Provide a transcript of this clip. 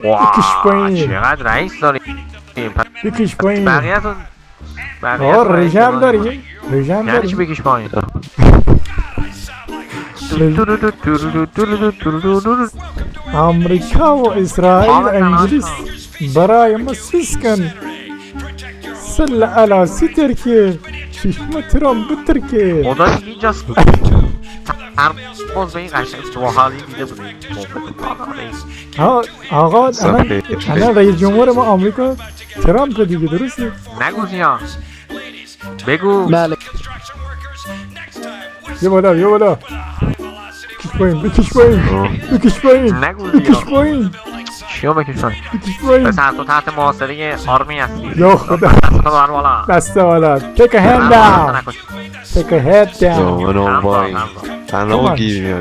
بکش پایین. چقدر رئیس داری. بکش پایین. بقیه‌تون رژم داری؟ رژم یعنی چی داری؟ بکش پایین؟ امریکا و اسرائیل انگلیس برای ما سوز کن. سل علاسی ترکیه چشم ترام به ترکیه. خدا دیگه اینجاست. هر باز به این قشنگ تو حالی دیده بودیم. آقا الان رئیس جمهور ما آمریکا ترامپ دیگه، درسته؟ نگو زیان. بگو. بله. یه بالا بکش پایین بکش پایین نگو بکش زیان. پایین چیو بکش پایین؟ بکش پایین. پسر تو تحت محاصره آرمی هستی. یا خدا تو بر بالا. دسته بالا. take a hand down take a head down. No, no, boy. Come on. I know, give me,